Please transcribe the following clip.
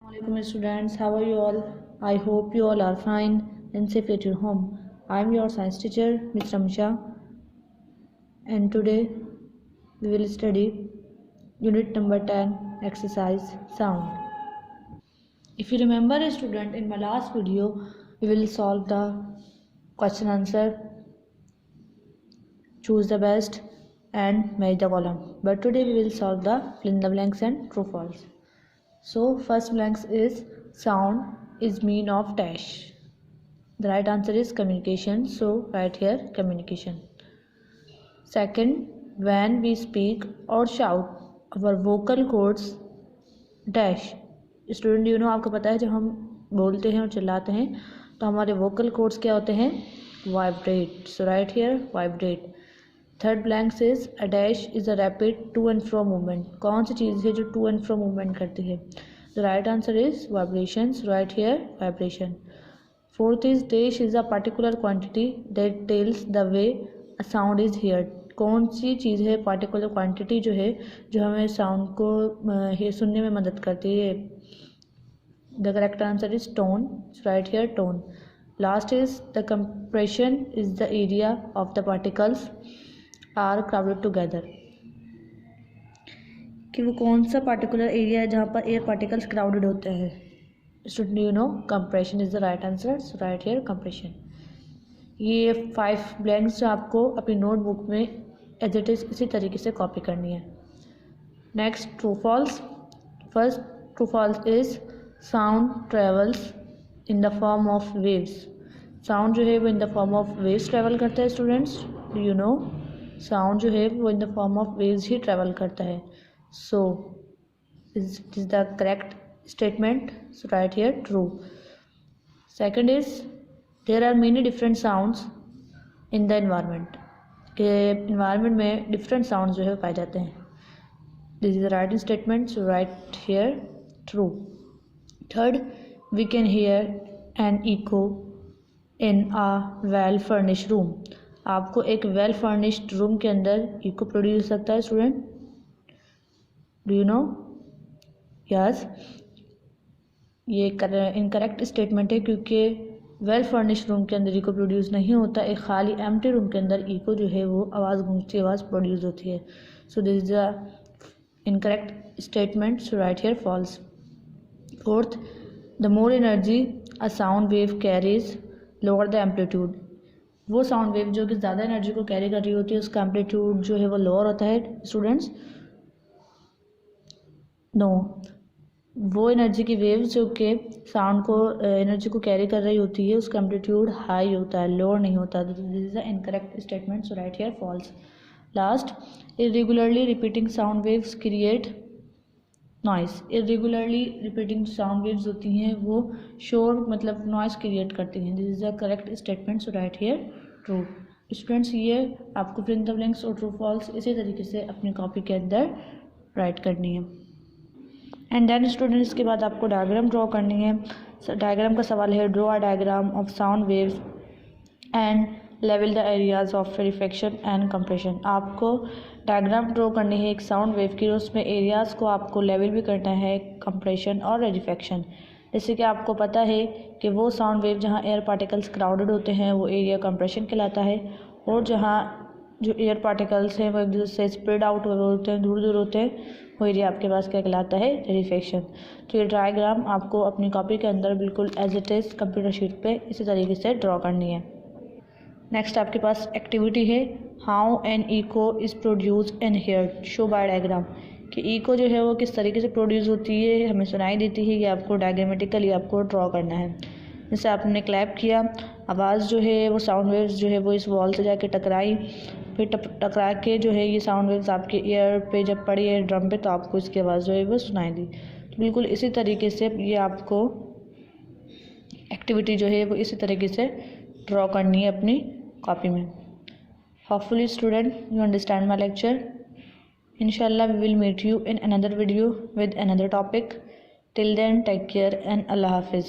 Assalamualaikum students, how are you all? I hope you all are fine and safe at your home. I am your science teacher, Ms. Ramsha, and today we will study unit number 10, exercise sound. If you remember a student, in my last video, we will solve the question answer, choose the best and match the column. But today we will solve the fill in the blanks and true false. So first blanks is sound is mean of dash. The right answer is communication. So write here communication. Second, when we speak or shout, our vocal cords dash. Student you know आपको पता है जब हम बोलते हैं और चिल्लाते हैं तो हमारे वोकल कोड्स क्या होते हैं? Vibrate. So right here vibrate. Third blank is a dash is a rapid to and fro movement. कौन सी चीज़ है जो टू एंड फ्रो मूवमेंट करती है? The right answer is vibration. Right here vibration. Fourth is dash is a particular quantity that tells the way a sound is heard. कौन सी चीज़ है particular quantity जो है जो हमें साउंड को सुनने में मदद करती है? The correct answer is tone. Right here tone. Last is the compression is the area of the particles are crowded together. कि वो कौन सा पार्टिकुलर एरिया है जहाँ पर एयर पार्टिकल्स क्राउडेड होते हैं? Student you know compression is the right answer. Right here compression. ये 5 ब्लैंक्स जो आपको अपनी नोटबुक में एज इट इज़ इसी तरीके से कॉपी करनी है. Next true false. First true false is sound travels in the form of waves. Sound जो है वो in the form of waves travel करता है. Students do you know sound जो है वो in the form of waves ही travel करता है. So it is the correct statement. So right here true. Second is there are many different sounds in the environment. के environment में different sounds जो है पाए जाते हैं. This is the right statement. So right here true. Third, we can hear an echo in a well furnished room. आपको एक well furnished room के अंदर इको प्रोड्यूस हो सकता है. Student do you no? Yes. ये इनकरेक्ट स्टेटमेंट है क्योंकि वेल फर्निश्ड रूम के अंदर इको प्रोड्यूस नहीं होता. एक खाली एम्प्टी रूम के अंदर इको जो है वो आवाज़ गूंजती आवाज़ प्रोड्यूस होती है. So this is the incorrect statement. So right here false. Fourth, the more energy a sound wave carries lower the amplitude. वो साउंड वेव जो कि ज़्यादा एनर्जी को कैरी कर रही होती है उसका एम्पलीट्यूड जो है वो लोअर होता है. स्टूडेंट्स नो, वो एनर्जी की वेव्स जो कि साउंड को एनर्जी को कैरी कर रही होती है उसका एम्पलीट्यूड हाई होता है, लोअर नहीं होता. This is the incorrect statement. So right here false. Last, irregularly repeating sound waves create noise. Irregularly repeating sound waves होती हैं वो शोर मतलब नॉइस क्रिएट करती हैं. This is the correct statement. So right here true. Students ये आपको fill in the blanks और ट्रू फॉल्स इसी तरीके से अपनी कॉपी के अंदर राइट करनी है. एंड देन स्टूडेंट इसके बाद आपको डायग्राम ड्रॉ करनी है. डायग्राम का सवाल है draw a diagram of sound waves and level the areas of reflection and compression. आपको डायग्राम ड्रॉ करनी है एक साउंड वेव की. उसमें एरियाज़ को आपको लेवल भी करना है, कंप्रेशन और रिफ्लेक्शन. जैसे कि आपको पता है कि वो साउंड वेव जहाँ एयर पार्टिकल्स क्राउडेड होते हैं वो एरिया कंप्रेशन कहलाता है, और जहाँ जो एयर पार्टिकल्स हैं वो एक दूसरे से स्प्रेड आउट होते हैं, दूर दूर होते हैं, वो एरिया आपके पास क्या कहलाता है? रिफ्लेक्शन. तो ये डायग्राम आपको अपनी कॉपी के अंदर बिल्कुल as it is computer sheet पे इसी तरीके से ड्रॉ करनी है. नेक्स्ट आपके पास एक्टिविटी है how an eco is produce and heard. Show by diagram. कि इको जो है वो किस तरीके से प्रोड्यूस होती है, हमें सुनाई देती है, ये आपको डायग्रामेटिकली आपको ड्रॉ करना है. जैसे आपने क्लैप किया, आवाज़ जो है वो साउंड वेव्स जो है वो इस वॉल से जाके टकराई, फिर टकरा के जो है ये साउंड वेव्स आपके ईयर पे जब पड़ी है ड्रम पे तो आपको इसकी आवाज़ जो है वो सुनाई दी. तो बिल्कुल इसी तरीके से ये आपको एक्टिविटी जो है वो इसी तरीके से ड्रॉ करनी है अपनी कॉपी में. Hopefully student you understand my lecture. Inshallah we will meet you in another video with another topic. Till then take care and Allah Hafiz.